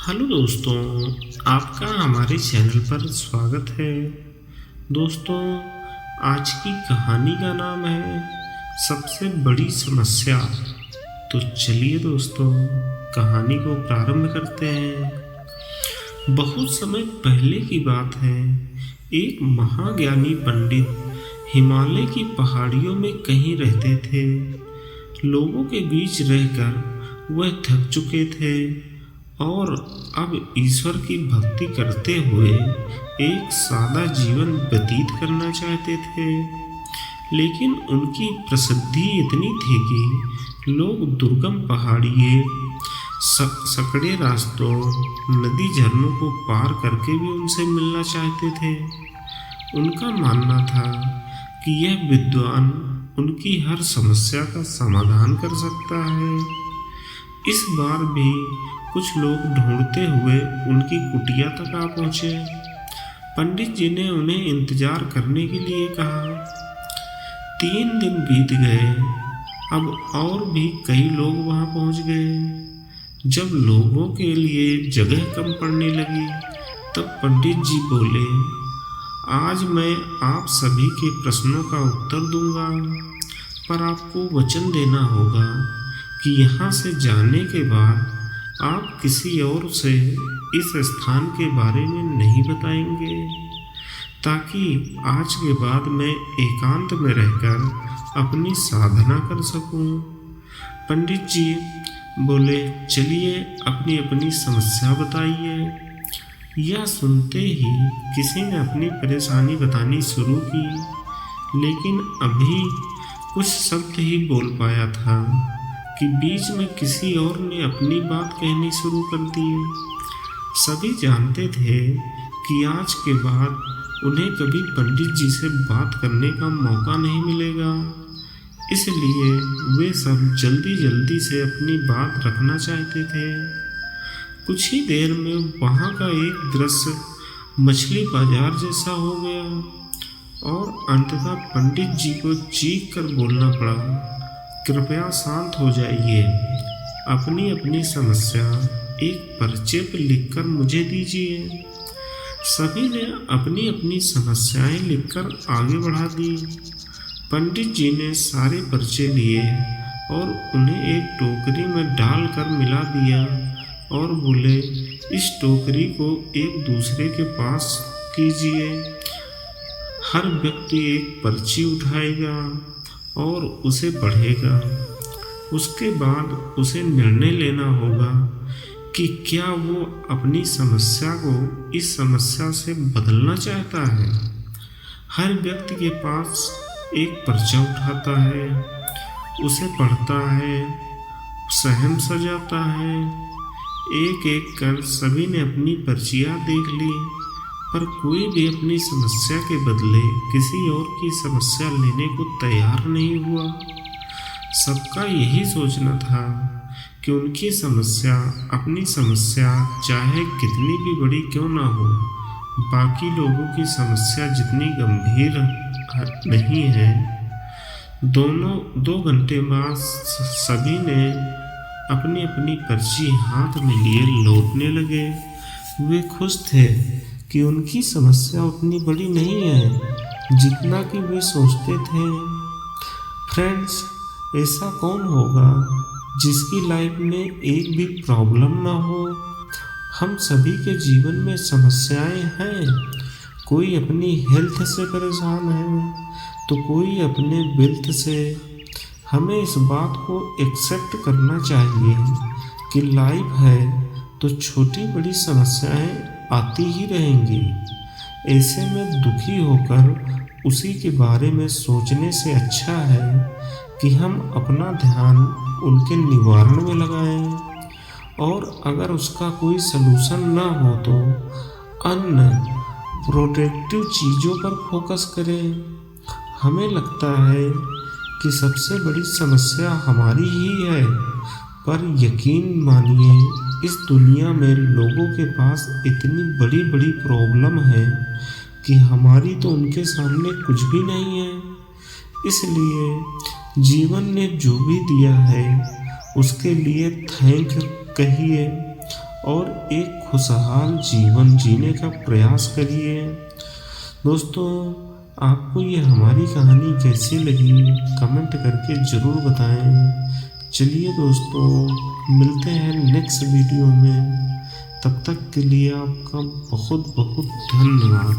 Hello दोस्तों, आपका हमारे चैनल पर स्वागत है। दोस्तों, आज की कहानी का नाम है सबसे बड़ी समस्या। तो चलिए दोस्तों, कहानी को प्रारंभ करते हैं। बहुत समय पहले की बात है। एक महाज्ञानी पंडित हिमालय की पहाड़ियों में कहीं रहते थे। लोगों के बीच रहकर वह थक चुके थे और अब ईश्वर की भक्ति करते हुए एक सादा जीवन व्यतीत करना चाहते थे। लेकिन उनकी प्रसिद्धि इतनी थी कि लोग दुर्गम पहाड़ियों, सकड़े रास्तों, नदी झरनों को पार करके भी उनसे मिलना चाहते थे। उनका मानना था कि यह विद्वान उनकी हर समस्या का समाधान कर सकता है। इस बार भी कुछ लोग ढूंढते हुए उनकी कुटिया तक आ पहुंचे। पंडित जी ने उन्हें इंतजार करने के लिए कहा। 3 दिन बीत गए। अब और भी कई लोग वहां पहुंच गए। जब लोगों के लिए जगह कम पड़ने लगी, तब पंडित जी बोले, आज मैं आप सभी के प्रश्नों का उत्तर दूंगा, पर आपको वचन देना होगा कि यहाँ से जाने के बाद आप किसी और से इस स्थान के बारे में नहीं बताएंगे, ताकि आज के बाद मैं एकांत में रहकर अपनी साधना कर सकूं। पंडित जी बोले, चलिए अपनी अपनी समस्या बताइए। यह सुनते ही किसी ने अपनी परेशानी बतानी शुरू की, लेकिन अभी कुछ शब्द ही बोल पाया था कि बीच में किसी और ने अपनी बात कहनी शुरू कर दी। सभी जानते थे कि आज के बाद उन्हें कभी पंडित जी से बात करने का मौका नहीं मिलेगा, इसलिए वे सब जल्दी जल्दी से अपनी बात रखना चाहते थे। कुछ ही देर में वहाँ का एक दृश्य मछली बाजार जैसा हो गया और अंततः पंडित जी को चीख कर बोलना पड़ा, कृपया शांत हो जाइए। अपनी अपनी समस्या एक पर्चे पर लिखकर मुझे दीजिए। सभी ने अपनी अपनी समस्याएं लिखकर आगे बढ़ा दी। पंडित जी ने सारे पर्चे लिए और उन्हें एक टोकरी में डालकर मिला दिया और बोले, इस टोकरी को एक दूसरे के पास कीजिए। हर व्यक्ति एक पर्ची उठाएगा और उसे पढ़ेगा। उसके बाद उसे निर्णय लेना होगा कि क्या वो अपनी समस्या को इस समस्या से बदलना चाहता है। हर व्यक्ति के पास एक पर्चा उठाता है, उसे पढ़ता है, सहम सजाता है। एक एक कर सभी ने अपनी पर्चियाँ देख ली, पर कोई भी अपनी समस्या के बदले किसी और की समस्या लेने को तैयार नहीं हुआ। सबका यही सोचना था कि उनकी समस्या अपनी समस्या चाहे कितनी भी बड़ी क्यों ना हो, बाकी लोगों की समस्या जितनी गंभीर नहीं है। 2 घंटे बाद सभी ने अपनी अपनी पर्ची हाथ में लिए लौटने लगे। वे खुश थे कि उनकी समस्या उतनी बड़ी नहीं है जितना कि वे सोचते थे। फ्रेंड्स, ऐसा कौन होगा जिसकी लाइफ में एक भी प्रॉब्लम ना हो। हम सभी के जीवन में समस्याएं हैं। कोई अपनी हेल्थ से परेशान है तो कोई अपने वेल्थ से। हमें इस बात को एक्सेप्ट करना चाहिए कि लाइफ है तो छोटी बड़ी समस्याएं आती ही रहेंगी। ऐसे में दुखी होकर उसी के बारे में सोचने से अच्छा है कि हम अपना ध्यान उनके निवारण में लगाएं, और अगर उसका कोई सलूशन ना हो तो अन्य प्रोडक्टिव चीज़ों पर फोकस करें। हमें लगता है कि सबसे बड़ी समस्या हमारी ही है, पर यकीन मानिए इस दुनिया में लोगों के पास इतनी बड़ी बड़ी प्रॉब्लम है कि हमारी तो उनके सामने कुछ भी नहीं है। इसलिए जीवन ने जो भी दिया है उसके लिए थैंक कहिए और एक खुशहाल जीवन जीने का प्रयास करिए। दोस्तों, आपको ये हमारी कहानी कैसी लगी कमेंट करके ज़रूर बताएं। चलिए दोस्तों, मिलते हैं नेक्स्ट वीडियो में। तब तक के लिए आपका बहुत बहुत धन्यवाद।